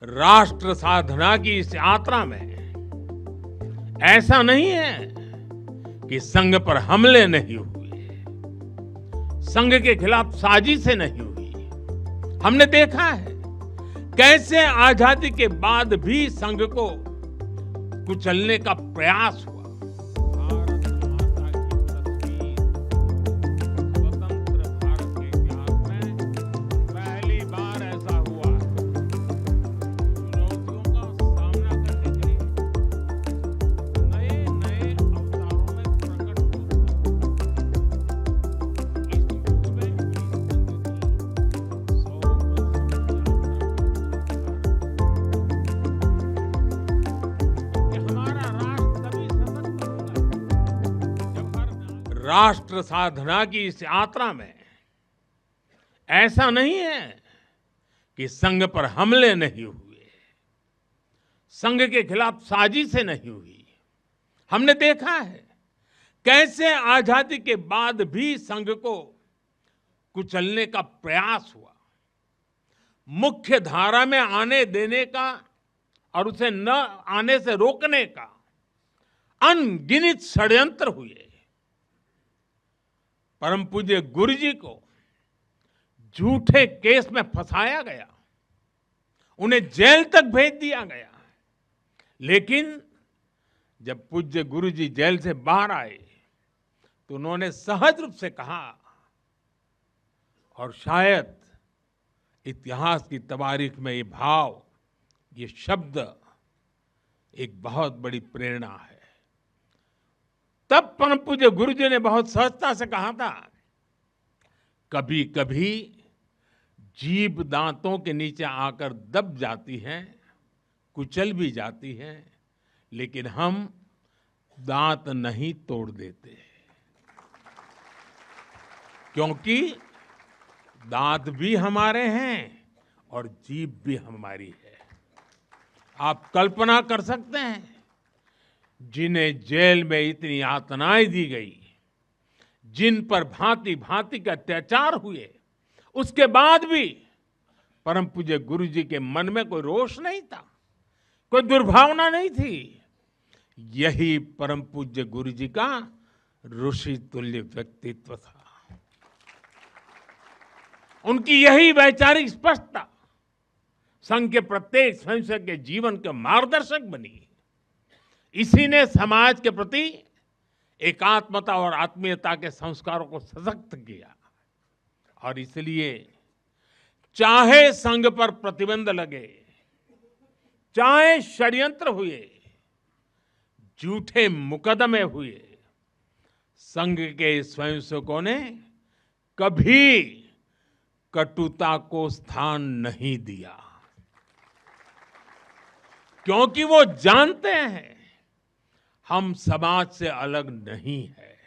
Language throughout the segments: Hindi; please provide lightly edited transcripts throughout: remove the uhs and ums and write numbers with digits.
राष्ट्र साधना की इस यात्रा में ऐसा नहीं है कि संघ पर हमले नहीं हुए, संघ के खिलाफ साजिशें नहीं हुई। हमने देखा है कैसे आजादी के बाद भी संघ को कुचलने का प्रयास हुआ। भारत माता की तस्वीर स्वतंत्र भारत के इतिहास में पहली बार ऐसा हुआ। चुनौतियों का सामना करने के लिए नए नए अवतारों में प्रकट होता इस युग में इस राष्ट्र साधना की इस यात्रा में ऐसा नहीं है कि संघ पर हमले नहीं हुए, संघ के खिलाफ साजिशें नहीं हुई। हमने देखा है कैसे आजादी के बाद भी संघ को कुचलने का प्रयास हुआ, मुख्य धारा में आने देने का और उसे न आने से रोकने का अनगिनत षड्यंत्र हुए। परम पूज्य गुरु जी को झूठे केस में फंसाया गया, उन्हें जेल तक भेज दिया गया। लेकिन जब पूज्य गुरु जी जेल से बाहर आए तो उन्होंने सहज रूप से कहा, और शायद इतिहास की तवारीख में ये भाव, ये शब्द एक बहुत बड़ी प्रेरणा है। तब परम पूज्य गुरु जी ने बहुत सहजता से कहा था, कभी कभी जीभ दांतों के नीचे आकर दब जाती है, कुचल भी जाती है, लेकिन हम दांत नहीं तोड़ देते, क्योंकि दांत भी हमारे हैं और जीभ भी हमारी है। आप कल्पना कर सकते हैं जिन्हें जेल में इतनी यातनाएं दी गई, जिन पर भांति भांति के अत्याचार हुए, उसके बाद भी परम पूज्य गुरु जी के मन में कोई रोष नहीं था, कोई दुर्भावना नहीं थी। यही परम पूज्य गुरु जी का ऋषि तुल्य व्यक्तित्व था। उनकी यही वैचारिक स्पष्टता संघ के प्रत्येक स्वयंसेवक के जीवन के मार्गदर्शक बनी। इसी ने समाज के प्रति एकात्मता और आत्मीयता के संस्कारों को सशक्त किया। और इसलिए चाहे संघ पर प्रतिबंध लगे, चाहे षड्यंत्र हुए, झूठे मुकदमे हुए, संघ के स्वयंसेवकों ने कभी कटुता को स्थान नहीं दिया, क्योंकि वो जानते हैं हम समाज से अलग नहीं है।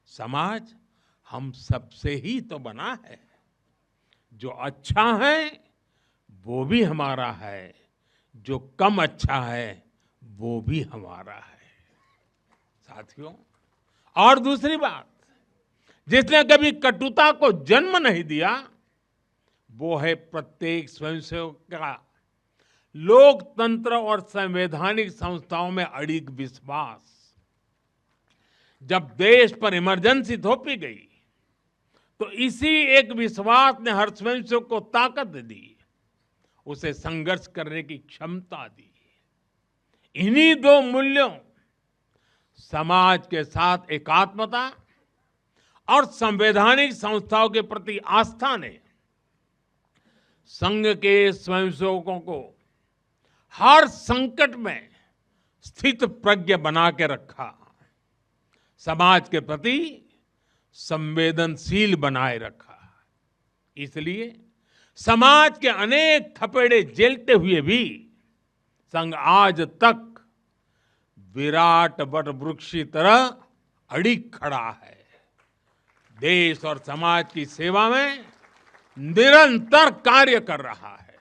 समाज हम सबसे ही तो बना है। जो अच्छा है वो भी हमारा है, जो कम अच्छा है वो भी हमारा है। साथियों, और दूसरी बात, जिसने कभी कटुता को जन्म नहीं दिया, वो है प्रत्येक स्वयंसेवक का लोकतंत्र और संवैधानिक संस्थाओं में अडिग विश्वास। जब देश पर इमरजेंसी थोपी गई तो इसी एक विश्वास ने हर स्वयंसेवक को ताकत दी, उसे संघर्ष करने की क्षमता दी। इन्हीं दो मूल्यों, समाज के साथ एकात्मता और संवैधानिक संस्थाओं के प्रति आस्था ने संघ के स्वयंसेवकों को हर संकट में स्थित प्रज्ञ बना के रखा, समाज के प्रति संवेदनशील बनाए रखा। इसलिए समाज के अनेक थपेड़े झेलते हुए भी संघ आज तक विराट वट वृक्ष की तरह अडिग खड़ा है। देश और समाज की सेवा में निरंतर कार्य कर रहा है।